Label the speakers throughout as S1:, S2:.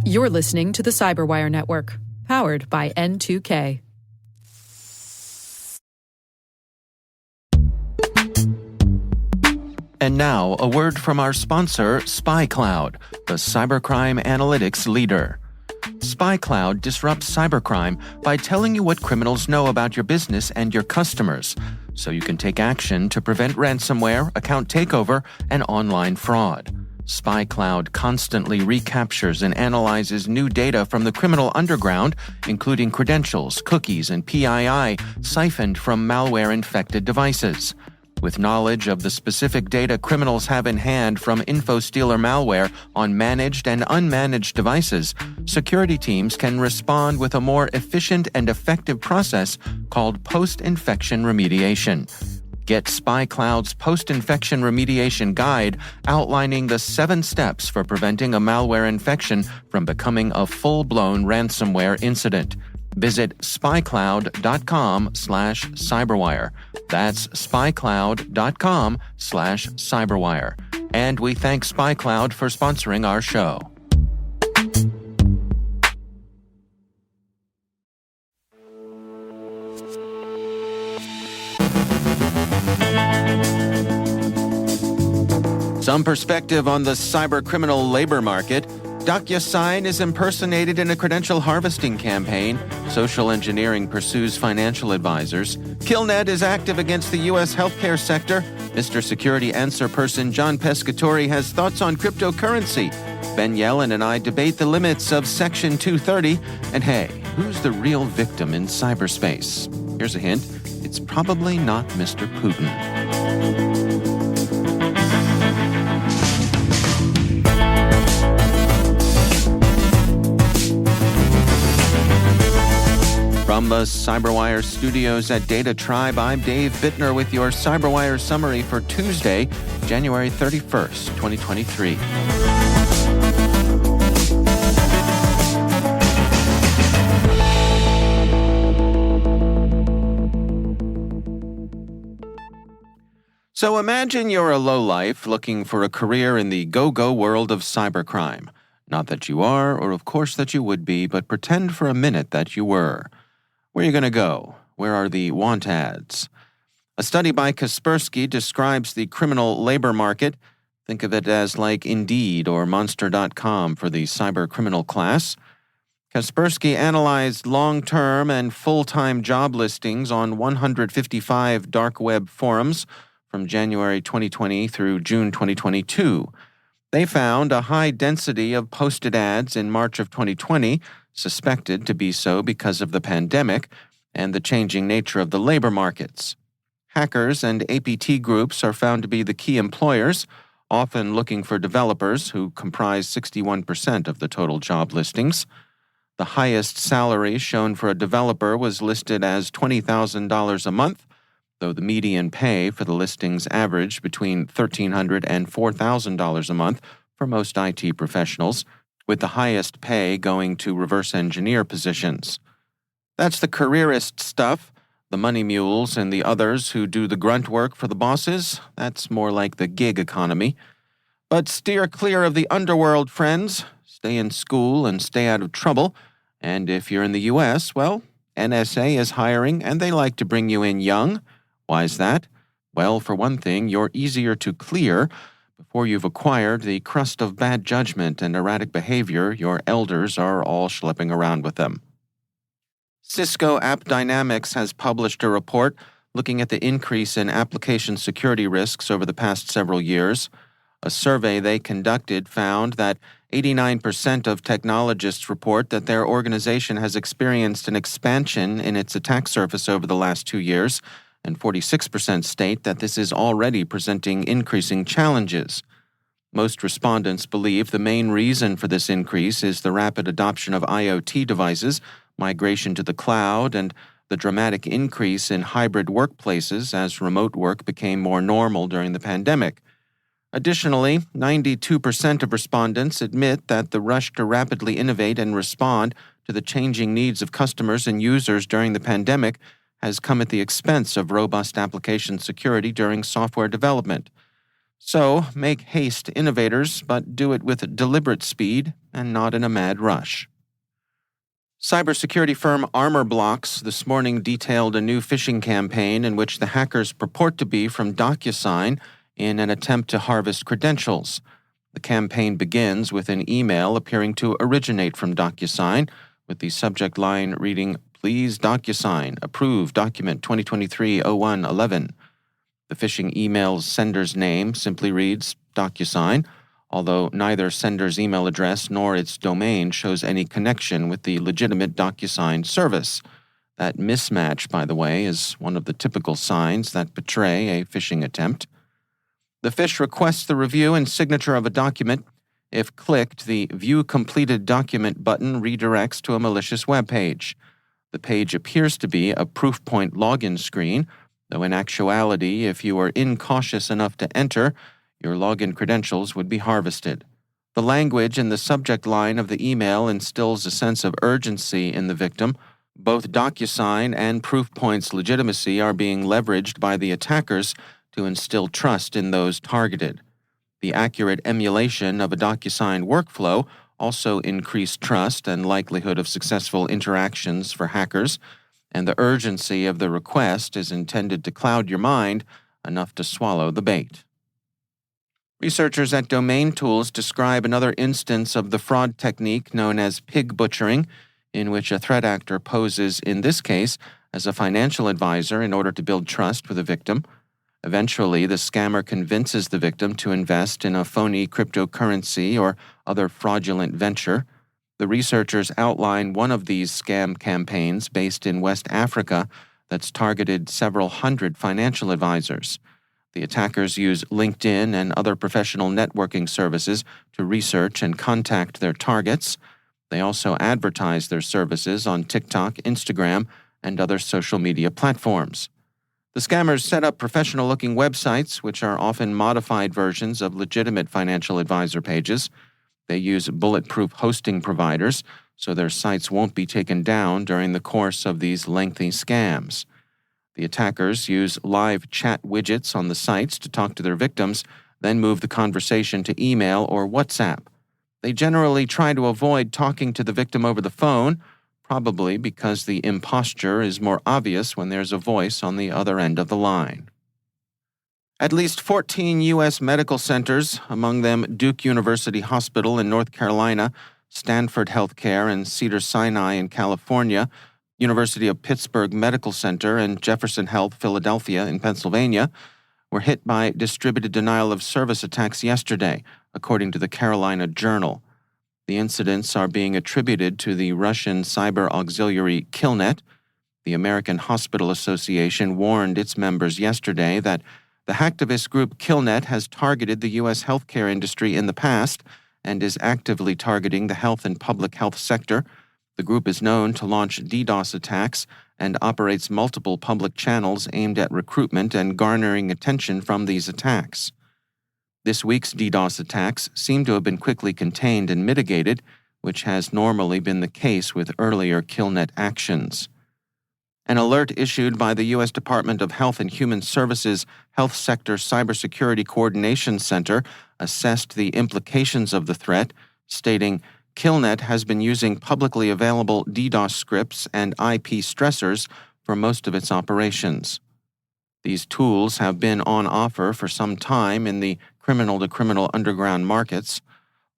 S1: You're listening to the CyberWire Network, powered by N2K.
S2: And now, a word from our sponsor, SpyCloud, the cybercrime analytics leader. SpyCloud disrupts cybercrime by telling you what criminals know about your business and your customers, so you can take action to prevent ransomware, account takeover, and online fraud. SpyCloud constantly recaptures and analyzes new data from the criminal underground, including credentials, cookies, and PII siphoned from malware-infected devices. With knowledge of the specific data criminals have in hand from InfoStealer malware on managed and unmanaged devices, security teams can respond with a more efficient and effective process called post-infection remediation. Get SpyCloud's post-infection remediation guide outlining the 7 steps for preventing a malware infection from becoming a full-blown ransomware incident. Visit spycloud.com/cyberwire. That's spycloud.com/cyberwire. And we thank SpyCloud for sponsoring our show. Some perspective on the cybercriminal labor market. DocuSign is impersonated in a credential-harvesting campaign. Social engineering pursues financial advisors. Killnet is active against the U.S. healthcare sector. Mr. Security Answer Person John Pescatore has thoughts on cryptocurrency. Yelin and I debate the limits of Section 230. And hey, who's the real victim in cyberspace? Here's a hint. It's probably not Mr. Putin. From the CyberWire studios at Data Tribe, I'm Dave Bittner with your CyberWire summary for Tuesday, January 31st, 2023. So imagine you're a lowlife looking for a career in the go-go world of cybercrime. Not that you are, or of course that you would be, but pretend for a minute that you were. Where are you going to go? Where are the want ads? A study by Kaspersky describes the criminal labor market. Think of it as like Indeed or Monster.com for the cybercriminal class. Kaspersky analyzed long-term and full-time job listings on 155 dark web forums from January 2020 through June 2022. They found a high density of posted ads in March of 2020, suspected to be so because of the pandemic and the changing nature of the labor markets. Hackers and APT groups are found to be the key employers, often looking for developers who comprise 61% of the total job listings. The highest salary shown for a developer was listed as $20,000 a month, though the median pay for the listings averaged between $1,300 and $4,000 a month for most IT professionals, with the highest pay going to reverse engineer positions. That's the careerist stuff. The money mules and the others who do the grunt work for the bosses, that's more like the gig economy. But steer clear of the underworld, friends. Stay in school and stay out of trouble. And if you're in the U.S., well, NSA is hiring and they like to bring you in young. Why is that? Well, for one thing, you're easier to clear before you've acquired the crust of bad judgment and erratic behavior your elders are all schlepping around with them. Cisco AppDynamics has published a report looking at the increase in application security risks over the past several years. A survey they conducted found that 89% of technologists report that their organization has experienced an expansion in its attack surface over the last 2 years, and 46% state that this is already presenting increasing challenges. Most respondents believe the main reason for this increase is the rapid adoption of IoT devices, migration to the cloud, and the dramatic increase in hybrid workplaces as remote work became more normal during the pandemic. Additionally, 92% of respondents admit that the rush to rapidly innovate and respond to the changing needs of customers and users during the pandemic has come at the expense of robust application security during software development. So, make haste, innovators, but do it with deliberate speed and not in a mad rush. Cybersecurity firm Armor Blocks this morning detailed a new phishing campaign in which the hackers purport to be from DocuSign in an attempt to harvest credentials. The campaign begins with an email appearing to originate from DocuSign, with the subject line reading, "Please DocuSign, approve document 2023-01-11. The phishing email's sender's name simply reads DocuSign, although neither sender's email address nor its domain shows any connection with the legitimate DocuSign service. That mismatch, by the way, is one of the typical signs that betray a phishing attempt. The phish requests the review and signature of a document. If clicked, the View Completed Document button redirects to a malicious web page. The page appears to be a Proofpoint login screen, though in actuality, if you are incautious enough to enter, your login credentials would be harvested. The language in the subject line of the email instills a sense of urgency in the victim. Both DocuSign and Proofpoint's legitimacy are being leveraged by the attackers to instill trust in those targeted. The accurate emulation of a DocuSign workflow also increased trust and likelihood of successful interactions for hackers, and the urgency of the request is intended to cloud your mind enough to swallow the bait. Researchers at Domain Tools describe another instance of the fraud technique known as pig butchering, in which a threat actor poses, in this case, as a financial advisor in order to build trust with a victim. Eventually, the scammer convinces the victim to invest in a phony cryptocurrency or other fraudulent venture. The researchers outline one of these scam campaigns based in West Africa that's targeted several hundred financial advisors. The attackers use LinkedIn and other professional networking services to research and contact their targets. They also advertise their services on TikTok, Instagram, and other social media platforms. The scammers set up professional-looking websites, which are often modified versions of legitimate financial advisor pages. They use bulletproof hosting providers, so their sites won't be taken down during the course of these lengthy scams. The attackers use live chat widgets on the sites to talk to their victims, then move the conversation to email or WhatsApp. They generally try to avoid talking to the victim over the phone, probably because the imposture is more obvious when there's a voice on the other end of the line. At least 14 U.S. medical centers, among them Duke University Hospital in North Carolina, Stanford Healthcare and Cedars-Sinai in California, University of Pittsburgh Medical Center and Jefferson Health Philadelphia in Pennsylvania, were hit by distributed denial of service attacks yesterday, according to the Carolina Journal. The incidents are being attributed to the Russian cyber auxiliary Killnet. The American Hospital Association warned its members yesterday that the hacktivist group Killnet has targeted the U.S. healthcare industry in the past and is actively targeting the health and public health sector. The group is known to launch DDoS attacks and operates multiple public channels aimed at recruitment and garnering attention from these attacks. This week's DDoS attacks seem to have been quickly contained and mitigated, which has normally been the case with earlier Killnet actions. An alert issued by the U.S. Department of Health and Human Services Health Sector Cybersecurity Coordination Center assessed the implications of the threat, stating, Killnet has been using publicly available DDoS scripts and IP stressors for most of its operations. These tools have been on offer for some time in the criminal-to-criminal underground markets.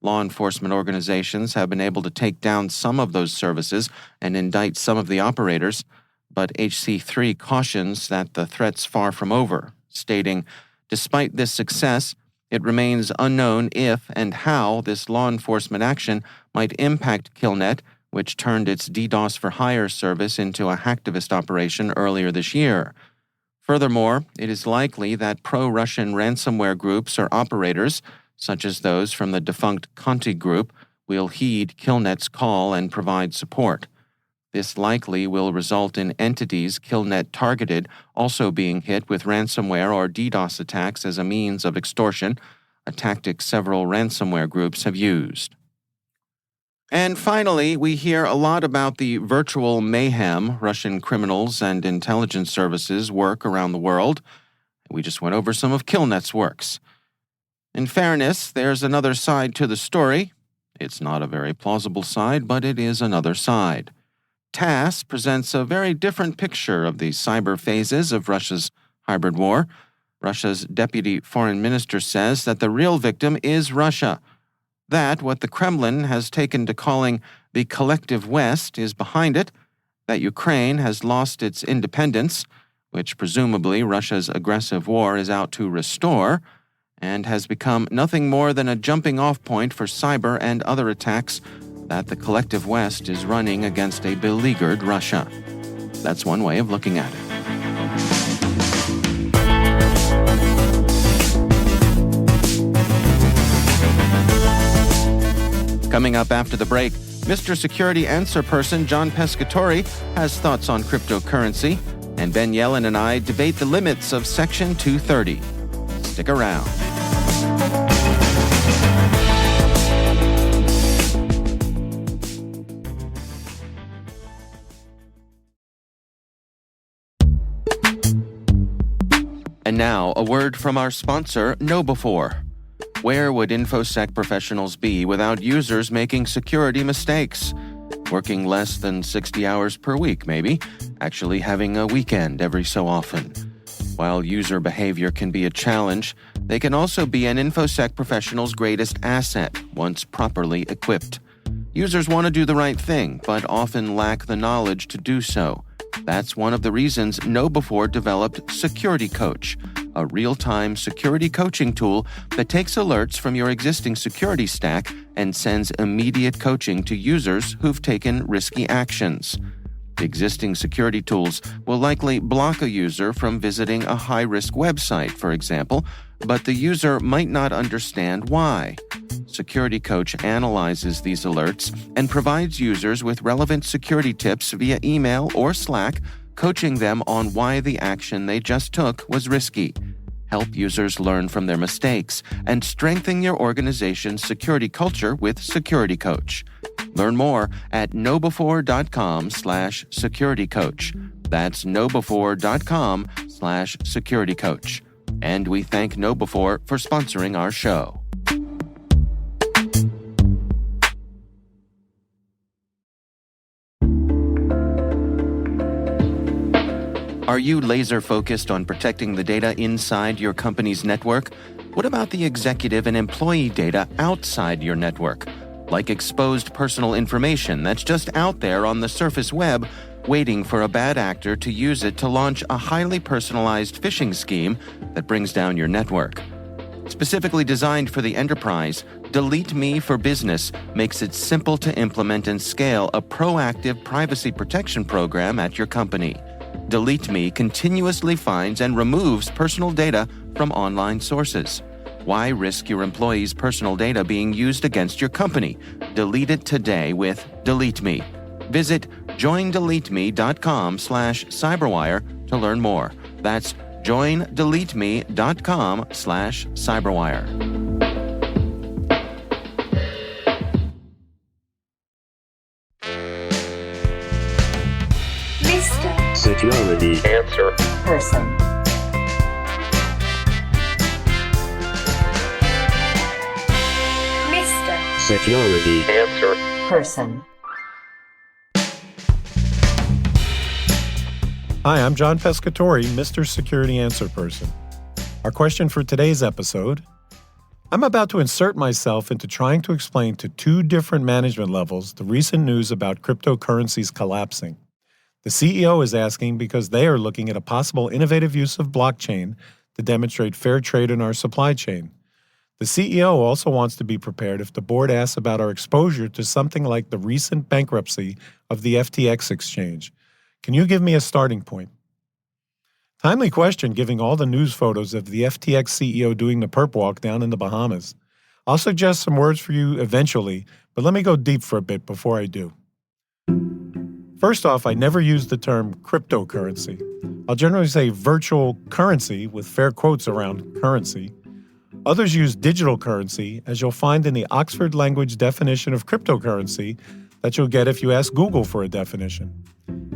S2: Law enforcement organizations have been able to take down some of those services and indict some of the operators, but HC3 cautions that the threat's far from over, stating, despite this success, it remains unknown if and how this law enforcement action might impact Killnet, which turned its DDoS for Hire service into a hacktivist operation earlier this year. Furthermore, it is likely that pro-Russian ransomware groups or operators, such as those from the defunct Conti Group, will heed Killnet's call and provide support. This likely will result in entities Killnet targeted also being hit with ransomware or DDoS attacks as a means of extortion, a tactic several ransomware groups have used. And finally, we hear a lot about the virtual mayhem Russian criminals and intelligence services work around the world. We just went over some of Killnet's works. In fairness, there's another side to the story. It's not a very plausible side, but it is another side. TASS presents a very different picture of the cyber phases of Russia's hybrid war. Russia's deputy foreign minister says that the real victim is Russia. That what the Kremlin has taken to calling the collective West is behind it, that Ukraine has lost its independence, which presumably Russia's aggressive war is out to restore, and has become nothing more than a jumping-off point for cyber and other attacks that the collective West is running against a beleaguered Russia. That's one way of looking at it. Coming up after the break, Mr. Security Answer Person John Pescatore has thoughts on cryptocurrency, and Yelin and I debate the limits of Section 230. Stick around. And now, a word from our sponsor, KnowBe4. Where would InfoSec professionals be without users making security mistakes? Working less than 60 hours per week, maybe. Actually having a weekend every so often. While user behavior can be a challenge, they can also be an InfoSec professional's greatest asset, once properly equipped. Users want to do the right thing, but often lack the knowledge to do so. That's one of the reasons KnowBe4 developed Security Coach, a real-time security coaching tool that takes alerts from your existing security stack and sends immediate coaching to users who've taken risky actions. Existing security tools will likely block a user from visiting a high-risk website, for example, but the user might not understand why. Security Coach analyzes these alerts and provides users with relevant security tips via email or Slack, coaching them on why the action they just took was risky. Help users learn from their mistakes and strengthen your organization's security culture with Security Coach. Learn more at knowbe4.com/securitycoach. That's knowbe4.com/securitycoach. And we thank KnowBe4 for sponsoring our show. Are you laser-focused on protecting the data inside your company's network? What about the executive and employee data outside your network? Like exposed personal information that's just out there on the surface web, waiting for a bad actor to use it to launch a highly personalized phishing scheme that brings down your network. Specifically designed for the enterprise, Delete Me for Business makes it simple to implement and scale a proactive privacy protection program at your company. Delete Me continuously finds and removes personal data from online sources. Why risk your employees' personal data being used against your company? Delete it today with Delete Me. Visit joindeleteme.com/cyberwire to learn more. That's joindeleteme.com/cyberwire.
S3: Mr.
S4: Security Answer
S3: Person. Mr.
S4: Security Answer
S3: Person.
S5: Hi, I'm John Pescatore, Mr. Security Answer Person. Our question for today's episode: I'm about to insert myself into trying to explain to two different management levels the recent news about cryptocurrencies collapsing. The CEO is asking because they are looking at a possible innovative use of blockchain to demonstrate fair trade in our supply chain. The CEO also wants to be prepared if the board asks about our exposure to something like the recent bankruptcy of the FTX exchange. Can you give me a starting point? Timely question, giving all the news photos of the FTX CEO doing the perp walk down in the Bahamas. I'll suggest some words for you eventually, but let me go deep for a bit before I do. First off, I never use the term cryptocurrency. I'll generally say virtual currency with fair quotes around currency. Others use digital currency, as you'll find in the Oxford Language definition of cryptocurrency that you'll get if you ask Google for a definition.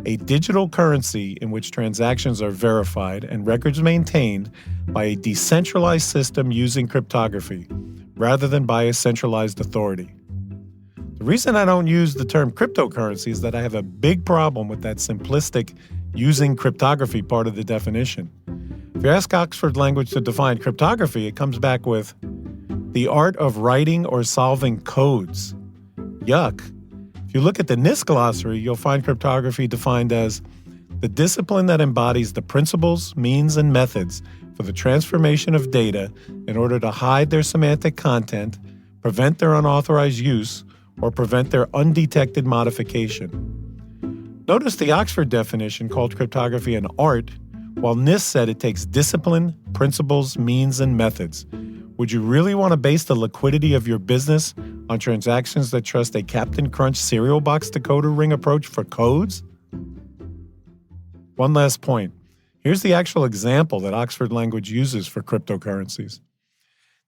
S5: A digital currency in which transactions are verified and records maintained by a decentralized system using cryptography, rather than by a centralized authority. The reason I don't use the term cryptocurrency is that I have a big problem with that simplistic using cryptography part of the definition. If you ask Oxford Language to define cryptography, it comes back with the art of writing or solving codes. Yuck. If you look at the NIST glossary, you'll find cryptography defined as the discipline that embodies the principles, means, and methods for the transformation of data in order to hide their semantic content, prevent their unauthorized use, or prevent their undetected modification. Notice the Oxford definition called cryptography an art, while NIST said it takes discipline, principles, means, and methods. Would you really want to base the liquidity of your business on transactions that trust a Captain Crunch cereal box decoder ring approach for codes? One last point. Here's the actual example that Oxford Language uses for cryptocurrencies.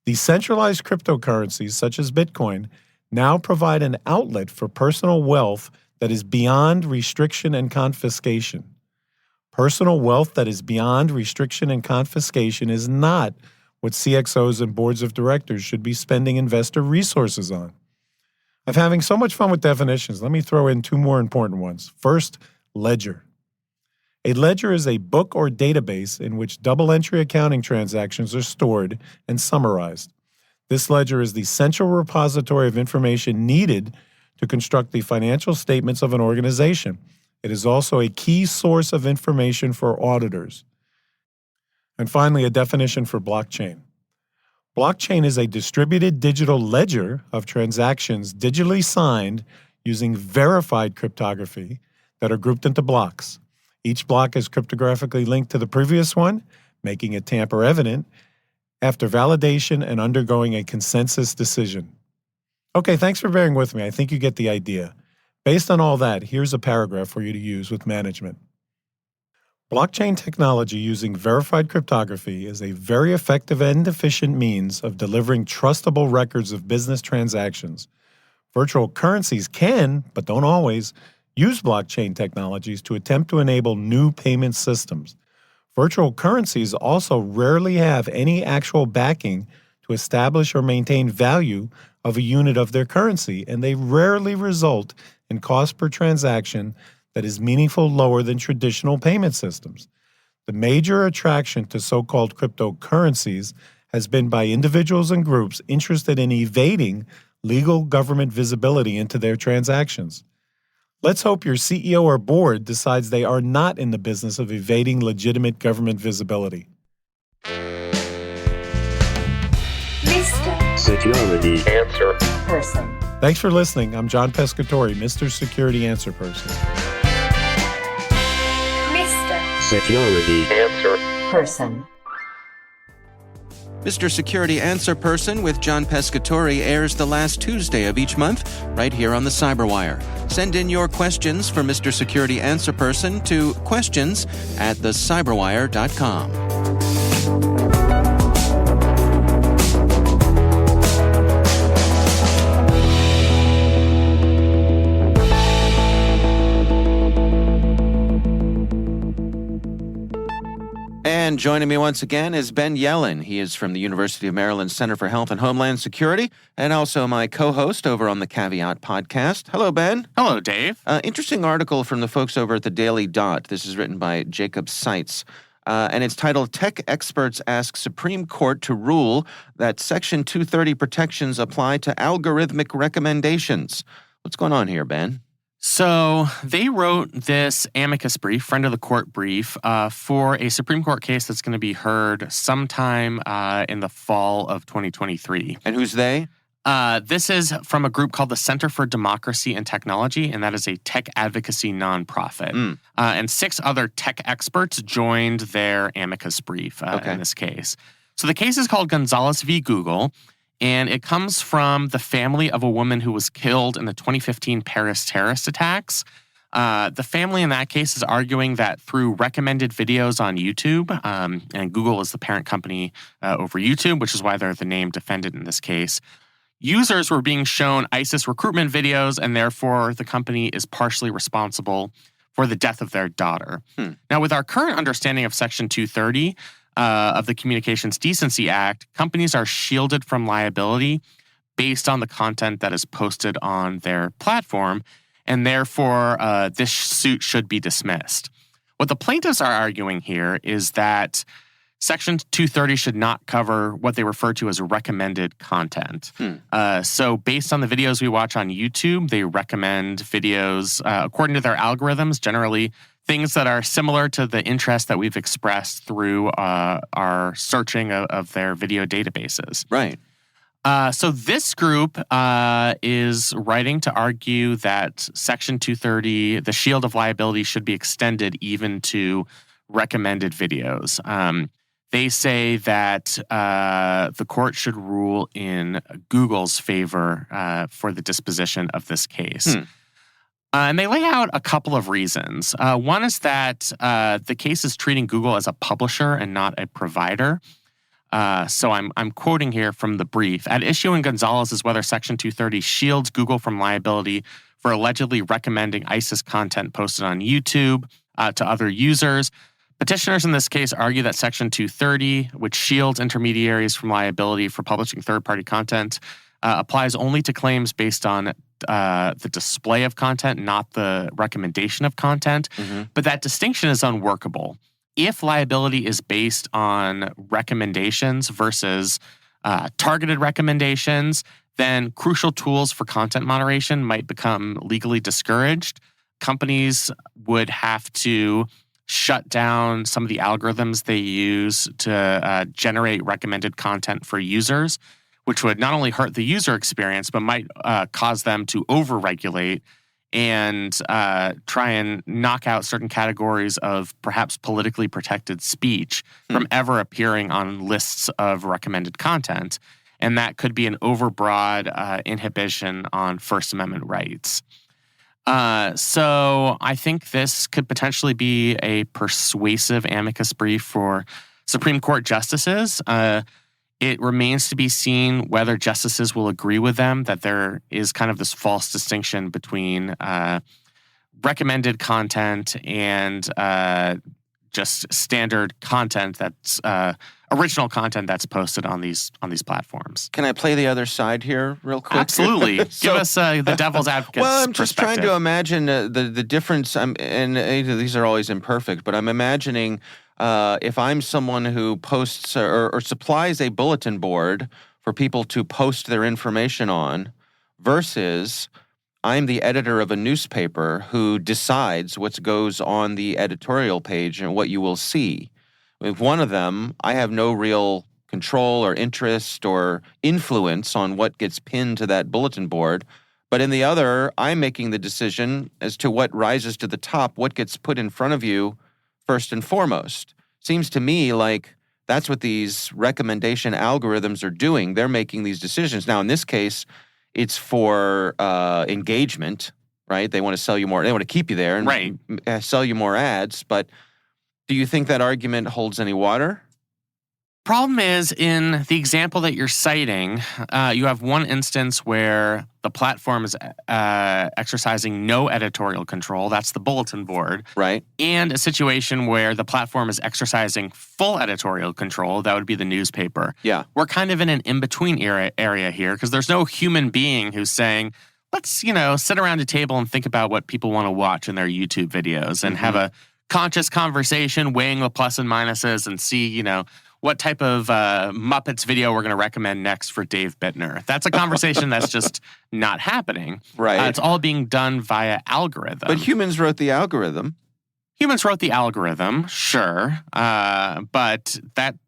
S5: Decentralized cryptocurrencies, such as Bitcoin, now provide an outlet for personal wealth that is beyond restriction and confiscation. Personal wealth that is beyond restriction and confiscation is not what CXOs and boards of directors should be spending investor resources on. I'm having so much fun with definitions. Let me throw in two more important ones. First, ledger. A ledger is a book or database in which double-entry accounting transactions are stored and summarized. This ledger is the central repository of information needed to construct the financial statements of an organization. It is also a key source of information for auditors. And finally, a definition for blockchain. Blockchain is a distributed digital ledger of transactions digitally signed using verified cryptography that are grouped into blocks. Each block is cryptographically linked to the previous one, making it tamper-evident, after validation and undergoing a consensus decision. Okay, thanks for bearing with me. I think you get the idea. Based on all that, here's a paragraph for you to use with management. Blockchain technology using verified cryptography is a very effective and efficient means of delivering trustable records of business transactions. Virtual currencies can, but don't always, use blockchain technologies to attempt to enable new payment systems. Virtual currencies also rarely have any actual backing to establish or maintain value of a unit of their currency, and they rarely result in cost per transaction that is meaningfully lower than traditional payment systems. The major attraction to so-called cryptocurrencies has been by individuals and groups interested in evading legal government visibility into their transactions. Let's hope your CEO or board decides they are not in the business of evading legitimate government visibility.
S4: Mr. Security Answer
S3: Person.
S5: Thanks for listening. I'm John Pescatore, Mr. Security Answer Person.
S3: Mr.
S4: Security Answer
S3: Person.
S2: Mr. Security Answer Person with John Pescatore airs the last Tuesday of each month right here on the CyberWire. Send in your questions for Mr. Security Answer Person to questions@thecyberwire.com. And joining me once again is Ben Yelin. He is from the University of Maryland Center for Health and Homeland Security, and also my co-host over on the Caveat podcast. Hello, Ben.
S6: Hello, Dave.
S2: Interesting article from the folks over at the Daily Dot. This is written by Jacob Seitz, and it's titled, Tech Experts Ask Supreme Court to Rule That Section 230 Protections Apply to Algorithmic Recommendations. What's going on here, Ben?
S6: So they wrote this amicus brief, friend of the court brief, for a Supreme Court case that's going to be heard sometime in the fall of 2023.
S2: And who's they?
S6: This is from a group called the Center for Democracy and Technology, and that is a tech advocacy nonprofit. And 6 other tech experts joined their amicus brief in this case. So the case is called Gonzalez v. Google, and it comes from the family of a woman who was killed in the 2015 Paris terrorist attacks. The family in that case is arguing that through recommended videos on YouTube, and Google is the parent company over YouTube, which is why they're the named defendant in this case, users were being shown ISIS recruitment videos, and therefore the company is partially responsible for the death of their daughter. Now, with our current understanding of Section 230, of the Communications Decency Act, companies are shielded from liability based on the content that is posted on their platform, and therefore this suit should be dismissed. What the plaintiffs are arguing here is that Section 230 should not cover what they refer to as recommended content. So based on the videos we watch on YouTube, they recommend videos according to their algorithms, generally things that are similar to the interest that we've expressed through our searching of their video databases.
S2: Right.
S6: So this group is writing to argue that Section 230, the shield of liability, should be extended even to recommended videos. They say that the court should rule in Google's favor for the disposition of this case. And they lay out a couple of reasons. One is that the case is treating Google as a publisher and not a provider. So I'm quoting here from the brief. At issue in Gonzalez is whether Section 230 shields Google from liability for allegedly recommending ISIS content posted on YouTube to other users. Petitioners in this case argue that Section 230, which shields intermediaries from liability for publishing third-party content, applies only to claims based on the display of content, not the recommendation of content. But that distinction is unworkable. If liability is based on recommendations versus targeted recommendations, then crucial tools for content moderation might become legally discouraged. Companies would have to shut down some of the algorithms they use to generate recommended content for users, which would not only hurt the user experience, but might cause them to overregulate and try and knock out certain categories of perhaps politically protected speech from ever appearing on lists of recommended content. And that could be an overbroad inhibition on First Amendment rights. So I think this could potentially be a persuasive amicus brief for Supreme Court justices. It remains to be seen whether justices will agree with them that there is kind of this false distinction between recommended content and just standard content that's original content that's posted on these platforms.
S2: Can I play the other side here real quick?
S6: Absolutely. Give us the devil's advocate's
S2: Well, I'm just trying
S6: perspective.
S2: to imagine the difference. And these are always imperfect, but I'm imagining if I'm someone who posts or supplies a bulletin board for people to post their information on versus I'm the editor of a newspaper who decides what goes on the editorial page and what you will see. With one of them, I have no real control or interest or influence on what gets pinned to that bulletin board. But in the other, I'm making the decision as to what rises to the top, what gets put in front of you first and foremost. Seems to me like that's what these recommendation algorithms are doing. They're making these decisions. Now, in this case, it's for engagement, right? They want to sell you more. They want to keep you there and sell you more ads. But do you think that argument holds any water?
S6: Problem is, in the example that you're citing, you have one instance where the platform is exercising no editorial control. That's the bulletin board.
S2: Right.
S6: And a situation where the platform is exercising full editorial control. That would be the newspaper.
S2: Yeah.
S6: We're kind of in an in-between area here because there's no human being who's saying, let's, sit around a table and think about what people want to watch in their YouTube videos and have a conscious conversation, weighing the plus and minuses and see, what type of Muppets video we're going to recommend next for Dave Bittner. That's a conversation that's just not happening.
S2: Right.
S6: It's all being done via algorithm.
S2: But humans wrote the algorithm.
S6: Humans wrote the algorithm, sure. But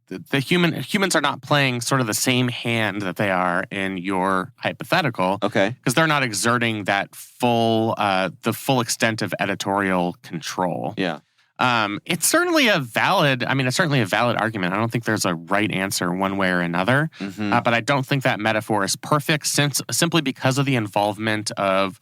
S6: the humans are not playing sort of the same hand that they are in your hypothetical.
S2: Okay.
S6: Because they're not exerting that the full extent of editorial control.
S2: Yeah.
S6: It's certainly a valid argument. I don't think there's a right answer one way or another. But I don't think that metaphor is perfect simply because of the involvement of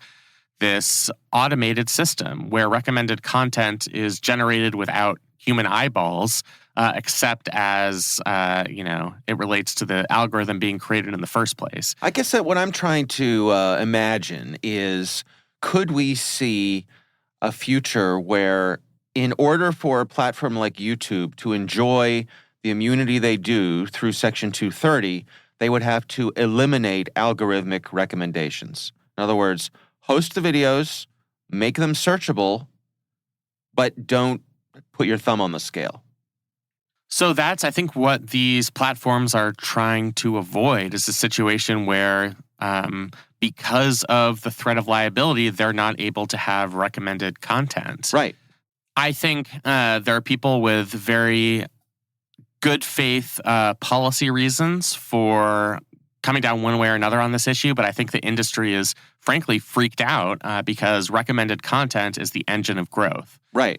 S6: this automated system where recommended content is generated without human eyeballs, except as, it relates to the algorithm being created in the first place.
S2: I guess that what I'm trying to imagine is, could we see a future where in order for a platform like YouTube to enjoy the immunity they do through Section 230, they would have to eliminate algorithmic recommendations. In other words, host the videos, make them searchable, but don't put your thumb on the scale.
S6: So that's, I think, what these platforms are trying to avoid is a situation where because of the threat of liability, they're not able to have recommended content.
S2: Right.
S6: I think there are people with very good faith policy reasons for coming down one way or another on this issue, but I think the industry is frankly freaked out because recommended content is the engine of growth.
S2: Right.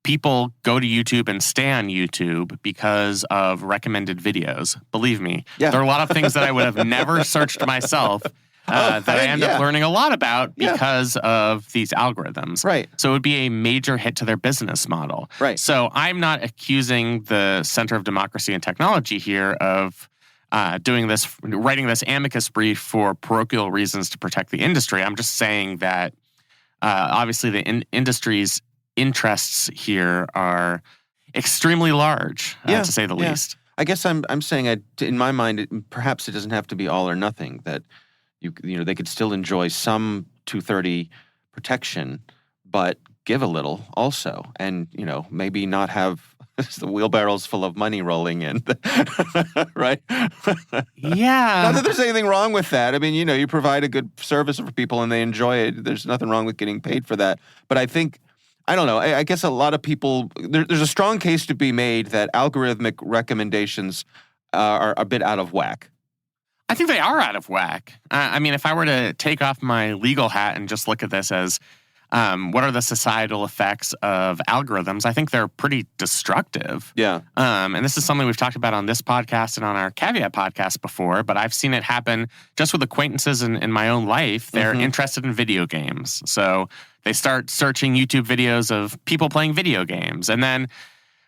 S6: People go to YouTube and stay on YouTube because of recommended videos. Believe me, there are a lot of things that I would have never searched myself that I end up learning a lot about because of these algorithms.
S2: Right.
S6: So it would be a major hit to their business model.
S2: Right.
S6: So I'm not accusing the Center of Democracy and Technology here of writing this amicus brief for parochial reasons to protect the industry. I'm just saying that obviously the industry's interests here are extremely large, to say the least.
S2: I guess I'm saying, in my mind, perhaps it doesn't have to be all or nothing. That they could still enjoy some 230 protection, but give a little also, and maybe not have the wheelbarrows full of money rolling in, right?
S6: Yeah.
S2: Not that there's anything wrong with that. I mean, you provide a good service for people and they enjoy it. There's nothing wrong with getting paid for that. But I think, I don't know, I guess a lot of people, there's a strong case to be made that algorithmic recommendations are a bit out of whack.
S6: I think they are out of whack. I mean, if I were to take off my legal hat and just look at this as what are the societal effects of algorithms, I think they're pretty destructive.
S2: Yeah.
S6: And this is something we've talked about on this podcast and on our Caveat podcast before, but I've seen it happen just with acquaintances in my own life. They're interested in video games. So they start searching YouTube videos of people playing video games. And then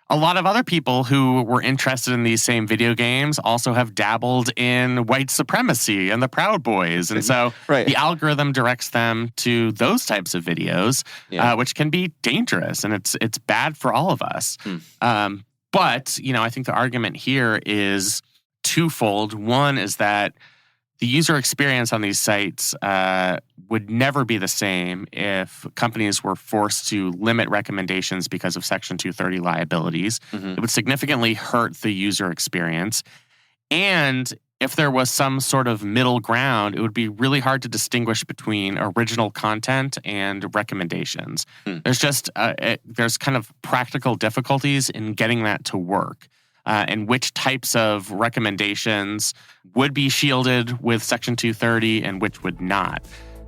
S6: a lot of other people who were interested in these same video games also have dabbled in white supremacy and the Proud Boys. And so the algorithm directs them to those types of videos, which can be dangerous. And it's bad for all of us. But, I think the argument here is twofold. One is that the user experience on these sites would never be the same if companies were forced to limit recommendations because of Section 230 liabilities. It would significantly hurt the user experience. And if there was some sort of middle ground, it would be really hard to distinguish between original content and recommendations. There's just there's kind of practical difficulties in getting that to work. And which types of recommendations would be shielded with Section 230 and which would not,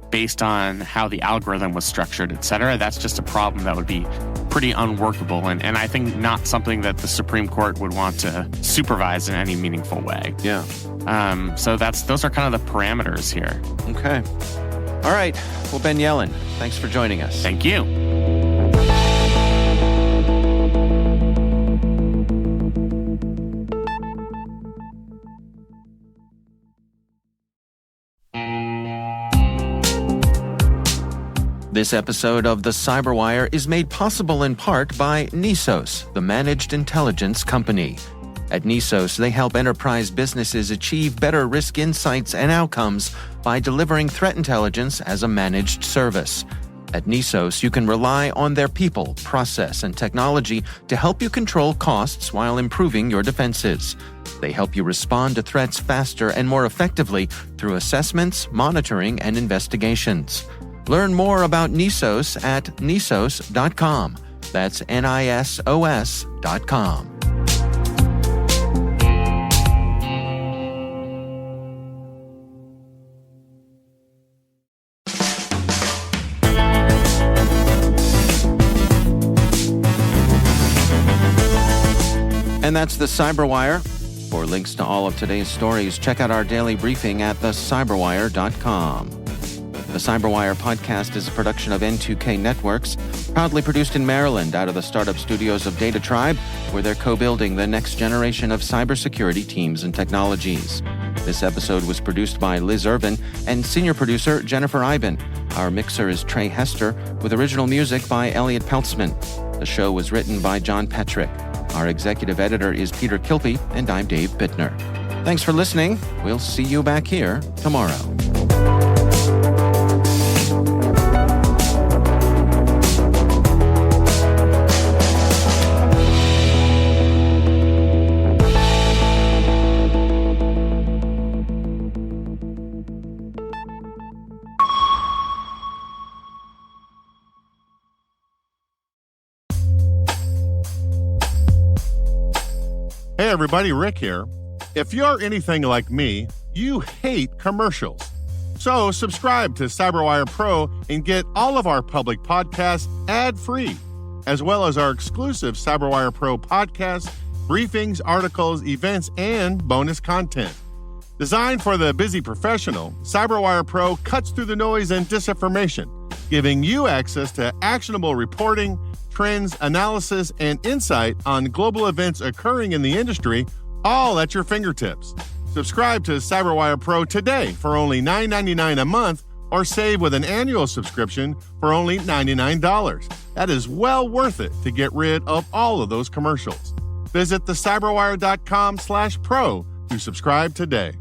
S6: based on how the algorithm was structured, et cetera. That's just a problem that would be pretty unworkable and I think not something that the Supreme Court would want to supervise in any meaningful way.
S2: Yeah.
S6: So those are kind of the parameters here.
S2: Okay. All right. Well, Ben Yelin, thanks for joining us.
S6: Thank you.
S2: This episode of the CyberWire is made possible in part by Nisos, the managed intelligence company. At Nisos, they help enterprise businesses achieve better risk insights and outcomes by delivering threat intelligence as a managed service. At Nisos, you can rely on their people, process, and technology to help you control costs while improving your defenses. They help you respond to threats faster and more effectively through assessments, monitoring, and investigations. Learn more about Nisos at nisos.com. That's NISOS.com. And that's the CyberWire. For links to all of today's stories, check out our daily briefing at thecyberwire.com. The CyberWire podcast is a production of N2K Networks, proudly produced in Maryland out of the startup studios of Data Tribe, where they're co-building the next generation of cybersecurity teams and technologies. This episode was produced by Liz Irvin and senior producer Jennifer Iben. Our mixer is Trey Hester, with original music by Elliot Peltzman. The show was written by John Petrick. Our executive editor is Peter Kilpe, and I'm Dave Bittner. Thanks for listening. We'll see you back here tomorrow.
S7: Hey everybody, Rick here. If you're anything like me, you hate commercials. So subscribe to CyberWire Pro and get all of our public podcasts ad-free, as well as our exclusive CyberWire Pro podcasts, briefings, articles, events, and bonus content. Designed for the busy professional, CyberWire Pro cuts through the noise and disinformation, giving you access to actionable reporting, trends, analysis, and insight on global events occurring in the industry, all at your fingertips. Subscribe to CyberWire Pro today for only $9.99 a month, or save with an annual subscription for only $99. That is well worth it to get rid of all of those commercials. Visit thecyberwire.com/pro to subscribe today.